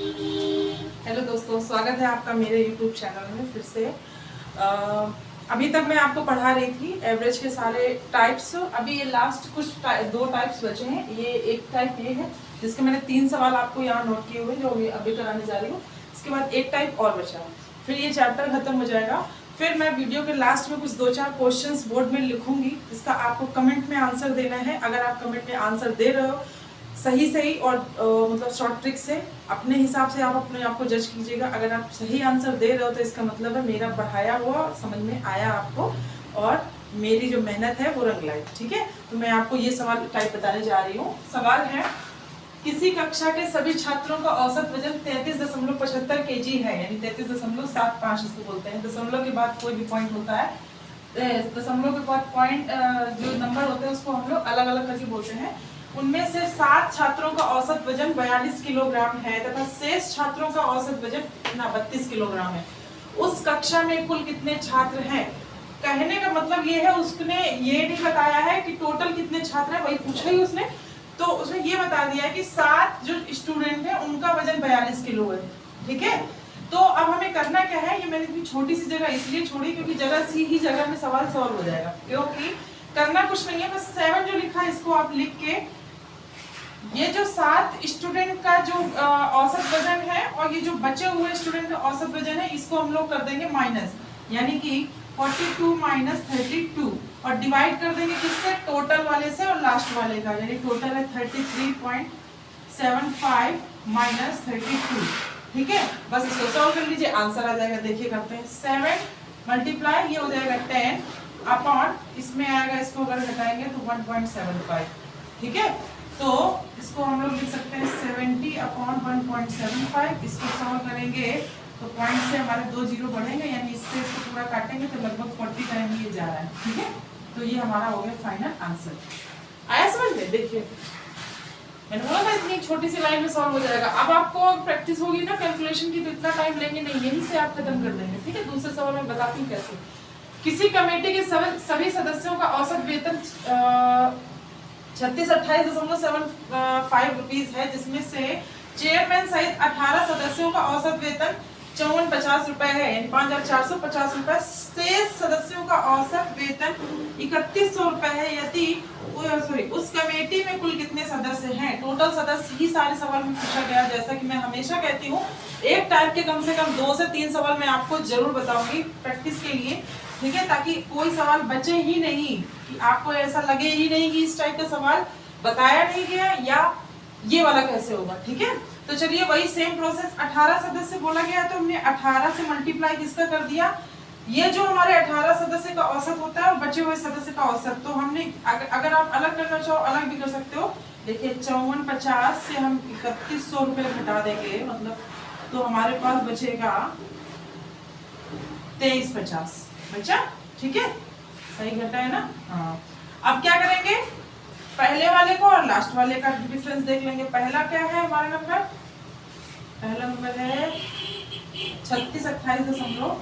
Hello दोस्तों, स्वागत है आपका मेरे YouTube चैनल में फिर से। अभी तक मैं आपको पढ़ा रही थी एवरेज के सारे टाइप्स। अभी ये लास्ट कुछ दो टाइप्स बचे हैं। ये एक टाइप ये है जिसके मैंने 3 सवाल आपको यहाँ नोट किए हुए जो अभी कराने जा रही हूँ। इसके बाद एक टाइप और बचा है, फिर ये चैप्टर खत्म हो जाएगा। फिर मैं वीडियो के लास्ट में कुछ 2-4 क्वेश्चंस बोर्ड में लिखूंगी, जिसका आपको कमेंट में आंसर देना है। अगर आप कमेंट में आंसर दे रहे हो सही और मतलब शॉर्ट ट्रिक से, अपने हिसाब से आप अपने आप को जज कीजिएगा। अगर आप सही आंसर दे रहे हो तो इसका मतलब है मेरा पढ़ाया हुआ समझ में आया आपको और मेरी जो मेहनत है वो रंग लाई। ठीक है, तो मैं आपको ये सवाल टाइप बताने जा रही हूँ। सवाल है, किसी कक्षा के सभी छात्रों का औसत वजन 33.75 kg है, यानी 33.75 इसको बोलते हैं। दशमलव के बाद कोई भी पॉइंट होता है, दशमलव के बाद पॉइंट जो नंबर होते हैं उसको हम लोग अलग अलग करके बोलते हैं। उनमें से 7 छात्रों का औसत वजन 42 किलोग्राम है तथा शेष छात्रों का औसत वजन 32 किलोग्राम है। उस कक्षा में कुल कितने छात्र हैं? कहने का मतलब ये है, उसने ये नहीं बताया है कि टोटल कितने छात्र हैं, वही पूछा ही उसने। तो उसने ये बता दिया है कि 7 जो स्टूडेंट हैं उनका वजन 42 किलो है। ठीक है, तो अब हमें करना क्या है, ये मैंने इतनी छोटी सी जगह इसलिए छोड़ी क्योंकि जगह सी ही जगह में सवाल सॉल्व हो जाएगा। क्योंकि करना कुछ नहीं है, बस 7 जो लिखा है इसको आप लिख के, ये जो 7 स्टूडेंट का जो औसत वजन है और ये जो बचे हुए स्टूडेंट का औसत वजन है, इसको हम लोग कर देंगे माइनस, यानी कि 42 माइनस 32 और डिवाइड कर देंगे किससे? टोटल वाले से और लास्ट वाले का, यानी टोटल है 33.75 माइनस 32। ठीक है, बस इसको सॉल्व कर लीजिए, आंसर आ जाएगा। देखिए करते हैं, 7 मल्टीप्लाई ये हो जाएगा 10 अपॉन इसमें आएगा, इसको अगर घटाएंगे तो 1.75। ठीक है, तो इसको हम लोग लिख सकते हैं 70 अपॉन 1.75। इसको सॉल्व करेंगे तो पॉइंट से हमारे 2 जीरो बढ़ेंगे, यानी इससे इसको पूरा काटेंगे तो लगभग 40 टाइम ये जा रहा है। ठीक है, तो ये हमारा हो गया फाइनल आंसर। आया समझ में? देखिए मैंने बोला था इतनी छोटी सी लाइन में सॉल्व हो जाएगा। अब आपको प्रैक्टिस होगी ना कैलकुलेशन की तो इतना टाइम लेंगे नहीं, यहीं से आप खत्म कर देंगे। ठीक है, दूसरे सवाल में बताती हूँ कैसे। किसी कमेटी के सभी सदस्यों का औसत वेतन 3628.75 रुपीज है, जिसमें से चेयरमैन सहित 18 सदस्यों का औसत वेतन 5450 रुपए है, यानी 5450 रुपए। शेष सदस्यों का औसत वेतन 3100 रुपए है। यदि उस कमेटी में कुल कितने सदस्य हैं? टोटल सदस्य ही सारे सवाल में पूछा गया। जैसा कि मैं हमेशा कहती हूँ, एक टाइप के कम से कम 2 से 3 सवाल मैं आपको जरूर बताऊंगी प्रैक्टिस के लिए। ठीक है, ताकि कोई सवाल बचे ही नहीं, कि आपको ऐसा लगे ही नहीं कि इस टाइप का सवाल बताया नहीं गया या ये वाला कैसे होगा। ठीक है, तो चलिए वही सेम प्रोसेस। 18 सदस्य बोला गया तो हमने 18 से मल्टीप्लाई किसका कर दिया? ये जो हमारे 18 सदस्य का औसत होता है और बचे हुए सदस्य का औसत, तो हमने अगर आप अलग करना चाहो अलग भी कर सकते हो। देखिए 5450 से हम 3100 रुपए घटा देंगे, मतलब तो हमारे पास बचेगा 2350 बचा। ठीक है, सही घटा है ना? हाँ, अब क्या करेंगे, पहले वाले को और लास्ट वाले का डिफरेंस देख लेंगे। पहला क्या है हमारा नंबर? पहला नंबर है 3628.75।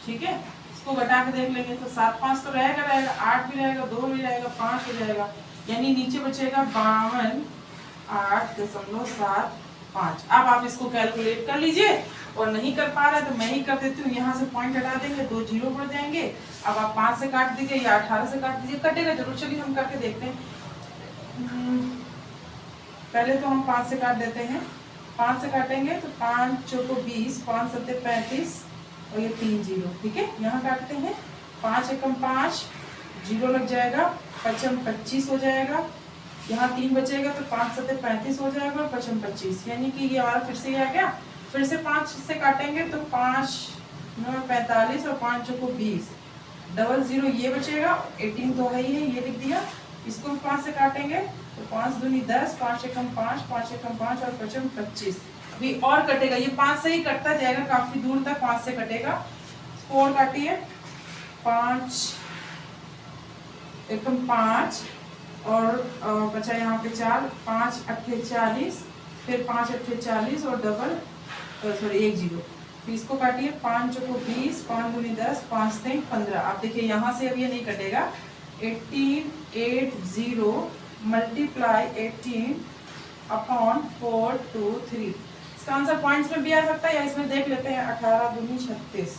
ठीक है, इसको घटा के देख लेंगे तो 7 5 तो रहेगा, 8 भी रहेगा, 2 भी रहेगा, 5 हो जाएगा, यानी नीचे बचेगा 52.875। अब आप इसको कैलकुलेट कर लीजिए, और नहीं कर पा रहे तो मैं ही कर देती हूँ। यहाँ से पॉइंट हटा देंगे, 2 जीरो बढ़ जाएंगे। अब आप 5 से काट दीजिए या 18 से काट दीजिए, कटेगा जरूर। चलिए हम करके देखते हैं। पहले तो हम 5 से काट देते हैं। 5 से काटेंगे तो 5 चौको 20, 5 सत्ते 35 और ये 3 जीरो। ठीक है, यहाँ काटते हैं, 5 एकम 5, जीरो लग जाएगा, 55 25 हो जाएगा। यहाँ 3 बचेगा तो 5 सत्ते 35 हो जाएगा और 55 25, यानी कि ये हमारा फिर से आ गया। फिर से 5 से काटेंगे तो 5 9 45 और 5 चौको 20, डबल जीरो ये बचेगा, 18 तो है ही है, ये लिख दिया। इसको 5 से काटेंगे तो 5 दूनी 10, 5 एकम 5, 5 एकम 5 और 55 25 भी और कटेगा। ये 5 से ही कटता जाएगा, काफी दूर तक 5 से कटेगा। इसको और काटिए, 5 एकम 5 और बचा यहाँ पे 4, 5 अट्ठे 40, फिर 5 अट्ठे 40 और डबल सॉरी 1 जीरो। फिर इसको काटिए, 5 चौको 20, 5 दूनी 10, 5 3 15। आप देखिए यहाँ से अब ये नहीं कटेगा, 18 8 0 मल्टीप्लाई 18/423। इसका आंसर पॉइंट्स में भी आ सकता है या इसमें देख लेते हैं। 18 दूनी 36।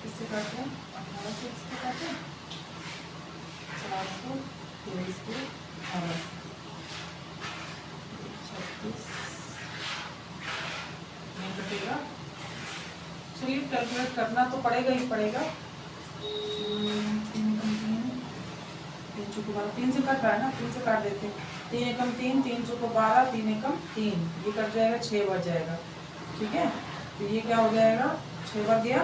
इससे काटते हैं 18 से इसको काटते हैं 423 को 18 36 नहीं कटेगा। चलिए कैलकुलेट करना तो पड़ेगा ही पड़ेगा। 3 चौको 12, 3 से कट रहा है ना, 3 से काट देते हैं। 3 एकम 3, 3 चौको 12, 3 एकम 3, ये कट जाएगा, 6 बच जाएगा। ठीक है, तो ये क्या हो जाएगा, 6 बच गया।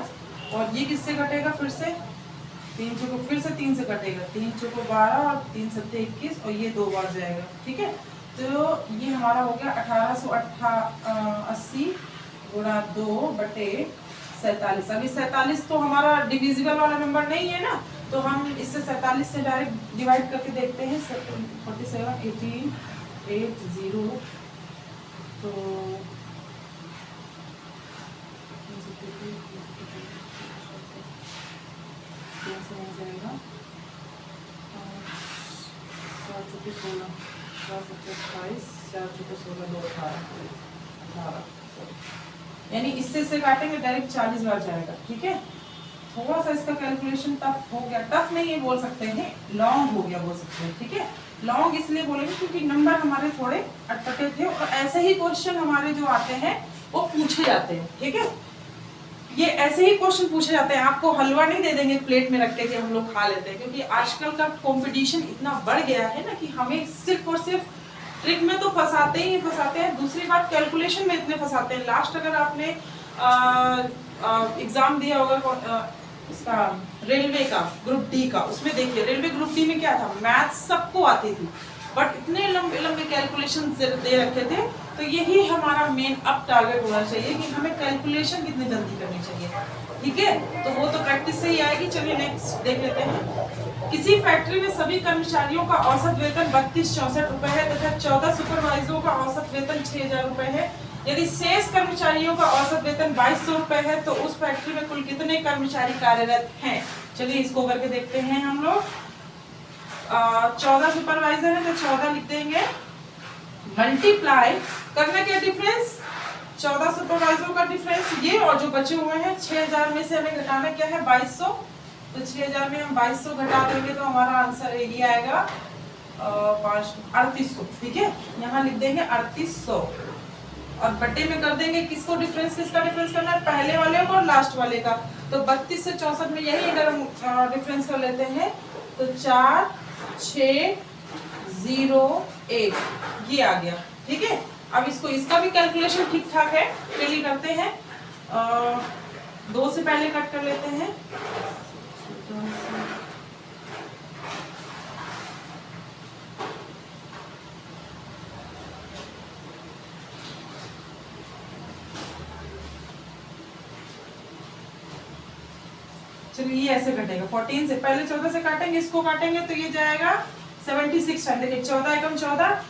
और ये किससे कटेगा फिर से, 3 चौको फिर से 3 से कटेगा, 3 चौको 12 और 3 सत्ते 21 और ये 2 बार जाएगा। ठीक है, तो ये हमारा हो गया 1880 गुणा 2/47। अभी 47 तो हमारा डिविजिबल वाला नंबर नहीं है ना, तो हम इससे 47 से डायरेक्ट डिवाइड करके देखते हैं। 47 18 80 तो कैसे हो जाएगा, 4 चौके 16, 4 सत्ते 28, 4 चौके 16, 2 18, यानी इससे काटेंगे डायरेक्ट 40 बार जाएगा। ठीक है, थोड़ा सा इसका कैलकुलेशन टफ हो गया, टफ नहीं ये बोल सकते हैं, लॉन्ग हो गया बोल सकते हैं। ठीक है, लॉन्ग इसलिए बोलेंगे क्योंकि नंबर हमारे थोड़े अटपटे थे और ऐसे ही क्वेश्चन हमारे जो आते हैं वो पूछे जाते हैं। ठीक है, ये ऐसे ही क्वेश्चन पूछे जाते हैं, आपको हलवा नहीं दे देंगे प्लेट में रख के कि हम लोग खा लेते हैं, क्योंकि आजकल का कंपटीशन इतना बढ़ गया है ना कि हमें सिर्फ और सिर्फ ट्रिक में तो फंसाते ही फंसाते हैं, दूसरी बात कैलकुलेशन में इतने फंसाते हैं। लास्ट अगर आपने एग्जाम दिया होगा इसका रेलवे का ग्रुप डी का, उसमें देखिए रेलवे ग्रुप डी में क्या था, मैथ्स सबको आती थी बट इतने लंबे लंबे कैलकुलेशन दे रखे थे। तो यही हमारा मेन अब टारगेट होना चाहिए कि हमें कैलकुलेशन कितनी जल्दी करनी चाहिए। ठीक है, तो वो तो प्रैक्टिस से ही आएगी। चलिए नेक्स्ट देख लेते हैं। किसी फैक्ट्री में सभी कर्मचारियों का औसत वेतन 3264 रुपए है तथा 14 सुपरवाइजरों का औसत वेतन 6000 रुपए है। यदि शेष कर्मचारियों का औसत वेतन 2200 रुपए है तो उस फैक्ट्री में कुल कितने कर्मचारी कार्यरत हैं। चलिए इसको करके देखते हैं हम लोग। 14 सुपरवाइजर है तो 14 लिख देंगे, मल्टीप्लाई करना क्या डिफरेंस, 14 सुपरवाइजरों का डिफरेंस ये और जो बचे हुए हैं 6000 में से हमें घटाना क्या है 2200, तो 6000 में हम 2200 घटा देंगे तो हमारा आंसर ये आएगा 3800। ठीक है, यहाँ लिख देंगे 3800 और बट्टे में कर देंगे किसको डिफरेंस, किसका डिफरेंस करना है, पहले वाले का और लास्ट वाले का। तो 32 से 64 में यही अगर हम डिफरेंस कर लेते हैं तो 4 6 0 1 ये आ गया। ठीक है, अब इसको इसका भी कैलकुलेशन ठीक ठाक है, चलिए करते हैं। 2 से पहले कट कर लेते हैं, चलिए ये ऐसे कटेगा। 14 से पहले 14 से काटेंगे, इसको काटेंगे तो ये जाएगा 76 टाइम। देखिए 14 एकम 14,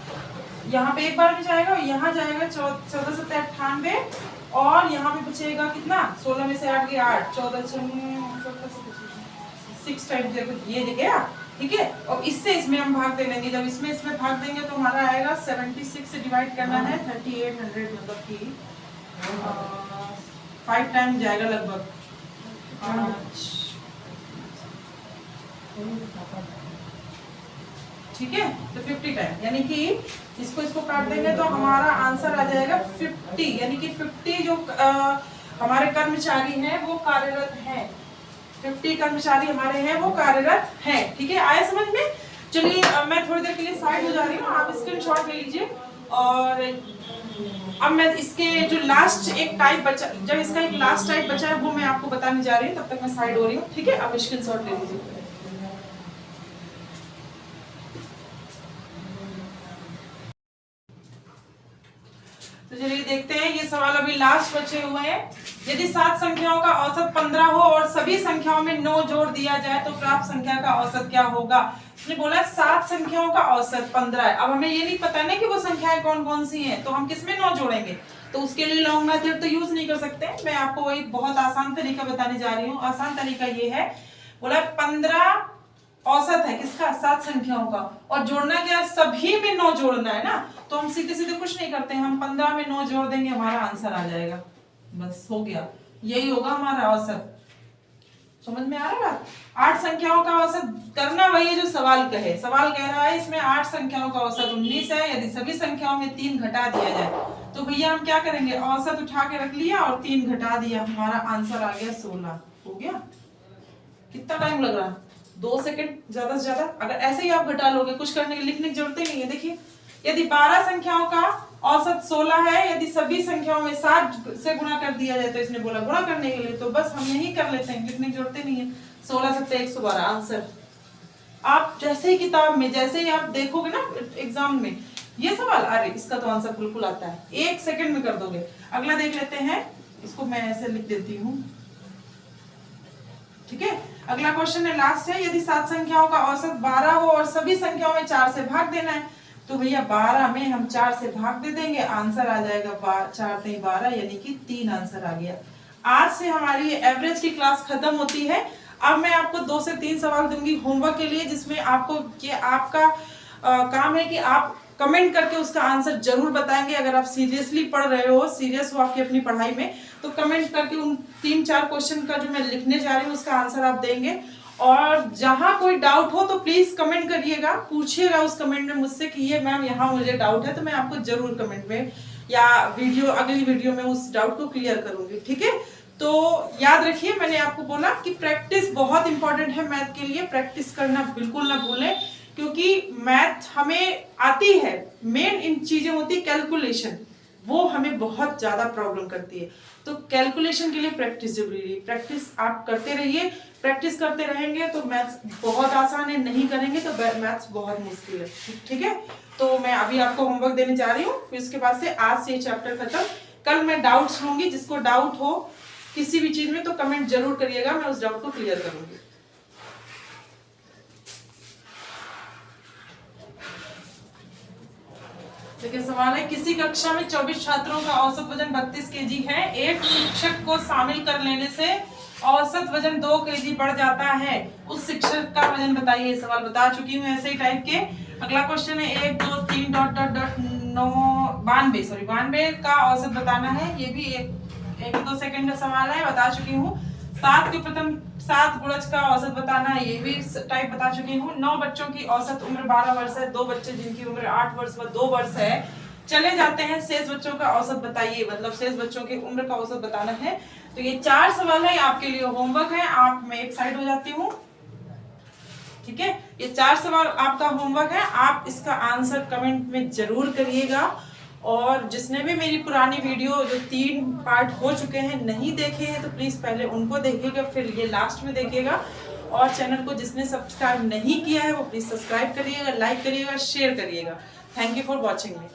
यहाँ पे एक बार में जाएगा और यहाँ जाएगा 14 सत्ते 98 और यहाँ पे बचेगा कितना, 16 में से 8 गया 8, 14 6 टाइम ये गया। ठीक है, और इससे इसमें हम भाग दे देंगे, जब इसमें इसमें भाग देंगे तो हमारा आएगा 76 से डिवाइड करना है 3800, मतलब कि 5 टाइम जाएगा लगभग। ठीक है, तो 50 टाइम, यानी कि इसको काट देंगे तो हमारा आंसर आ जाएगा 50, यानी कि 50 जो हमारे कर्मचारी हैं वो कार्यरत हैं, 50 कर्मचारी हमारे हैं वो कार्यरत हैं। ठीक है, आया समझ में। चलिए मैं थोड़ी देर के लिए साइड हो जा रही हूँ, आप स्क्रीनशॉट ले लीजिए। और अब मैं इसके जो लास्ट एक टाइप बचा, जब इसका एक लास्ट टाइप बचा है वो मैं आपको बताने जा रही हूँ, तब तक मैं साइड हो रही हूँ। ठीक है, आप स्क्रीनशॉट ले लीजिए। तो चलिए देखते हैं, ये सवाल अभी लास्ट बचे हुए हैं। यदि 7 संख्याओं का औसत 15 हो और सभी संख्याओं में 9 जोड़ दिया जाए तो प्राप्त संख्या का औसत क्या होगा। इसने बोला 7 संख्याओं का औसत 15 है। अब हमें ये नहीं पता ना कि वो संख्याएं कौन कौन सी हैं, तो हम किसमें 9 जोड़ेंगे, तो उसके लिए लॉन्ग मेथड तो यूज नहीं कर सकते। मैं आपको वही बहुत आसान तरीका बताने जा रही हूँ। आसान तरीका ये है, बोला 15 औसत है किसका, 7 संख्याओं का, और जोड़ना क्या, सभी में 9 जोड़ना है ना। तो हम सीधे सीधे कुछ नहीं करते, हम 15 में 9 जोड़ देंगे, हमारा आंसर आ जाएगा, बस हो गया, यही होगा हमारा औसत। समझ में आ रहा है। 8 संख्याओं का औसत करना वही है जो सवाल कहे। सवाल कह रहा है इसमें 8 संख्याओं का औसत 19 है, यदि सभी संख्याओं में 3 घटा दिया जाए तो भैया हम क्या करेंगे, औसत उठा के रख लिया और 3 घटा दिया, हमारा आंसर आ गया 16। हो गया। कितना टाइम लग रहा है, 2 सेकंड ज्यादा से ज्यादा। अगर ऐसे ही आप घटा लोगे, कुछ करने की लिखने की जरूरत ही नहीं है। देखिए, यदि 12 संख्याओं का औसत 16 है, यदि सभी संख्याओं में 7 से गुणा कर दिया जाए, तो इसने बोला गुणा करने के लिए, तो बस हम यही कर लेते हैं, लिखने की जरूरत ही नहीं है। 16 सत्ते 112 आंसर। आप जैसे ही किताब में, जैसे ही आप देखोगे ना एग्जाम में ये सवाल, अरे इसका तो आंसर बिल्कुल आता है, 1 सेकंड में कर दोगे। अगला देख लेते हैं, इसको मैं ऐसे लिख देती हूँ, ठीक है। अगला क्वेश्चन है, लास्ट है, यदि 7 संख्याओं का औसत 12 हो और सभी संख्याओं में 4 से भाग देना है, तो भैया 12 में हम 4 से भाग दे देंगे, आंसर आ जाएगा 4 3 12, यानी कि 3 आंसर आ गया। आज से हमारी एवरेज की क्लास खत्म होती है। अब मैं आपको 2 से 3 सवाल दूंगी होमवर्क के लिए, जिसमें आपको ये आपका काम है कि आप कमेंट करके उसका आंसर जरूर बताएंगे। अगर आप सीरियसली पढ़ रहे हो, सीरियस हो आपकी अपनी पढ़ाई में, तो कमेंट करके उन 3-4 क्वेश्चन का जो मैं लिखने जा रही हूँ उसका आंसर आप देंगे। और जहां कोई डाउट हो तो प्लीज कमेंट करिएगा, पूछिएगा उस कमेंट में मुझसे कि ये मैम यहाँ मुझे डाउट है, तो मैं आपको जरूर कमेंट में या अगली वीडियो में उस डाउट को क्लियर करूंगी, ठीक है। तो याद रखिए, मैंने आपको बोला कि प्रैक्टिस बहुत इंपॉर्टेंट है मैथ के लिए। प्रैक्टिस करना बिल्कुल ना भूलें, क्योंकि मैथ हमें आती है, मेन इन चीजें होती है कैलकुलेशन, वो हमें बहुत ज्यादा प्रॉब्लम करती है। तो कैलकुलेशन के लिए प्रैक्टिस जरूरी है। प्रैक्टिस आप करते रहिए, प्रैक्टिस करते रहेंगे तो मैथ्स बहुत आसान है, नहीं करेंगे तो मैथ्स बहुत मुश्किल है, ठीक है। तो मैं अभी आपको होमवर्क देने जा रही हूँ, फिर इसके बाद से आज से ये चैप्टर खत्म। कल मैं डाउट्स लूंगी, जिसको डाउट हो किसी भी चीज में तो कमेंट जरूर करिएगा, मैं उस डाउट को क्लियर करूंगी। देखिए सवाल है, किसी कक्षा में 24 छात्रों का औसत वजन 32 केजी है, एक शिक्षक को शामिल कर लेने से औसत वजन 2 केजी बढ़ जाता है, उस शिक्षक का वजन बताइए। सवाल बता चुकी हूँ ऐसे ही टाइप के। अगला क्वेश्चन है 1 2 3 डॉट डॉट डॉट 92 का औसत बताना है। ये भी 1-2 सेकंड का सवाल है, बता चुकी हूँ। 7 के प्रथम 7 गुणज का औसत बताना है, ये भी टाइप बता चुकी हूँ। 9 बच्चों की औसत उम्र 12 वर्ष है, 2 बच्चे जिनकी उम्र 8 वर्ष व 2 वर्ष है चले जाते हैं, शेष बच्चों का औसत बताइए, मतलब शेष बच्चों की उम्र का औसत बताना है। तो ये 4 सवाल है, आपके लिए होमवर्क है। आप, मैं एक साइड हो जाती हूँ, ठीक है। ये 4 सवाल आपका होमवर्क है, आप इसका आंसर कमेंट में जरूर करिएगा। और जिसने भी मेरी पुरानी वीडियो जो 3 पार्ट हो चुके हैं नहीं देखे हैं, तो प्लीज पहले उनको देखिएगा, फिर ये लास्ट में देखिएगा। और चैनल को जिसने सब्सक्राइब नहीं किया है वो प्लीज सब्सक्राइब करिएगा, लाइक करिएगा, शेयर करिएगा। Thank you for watching me.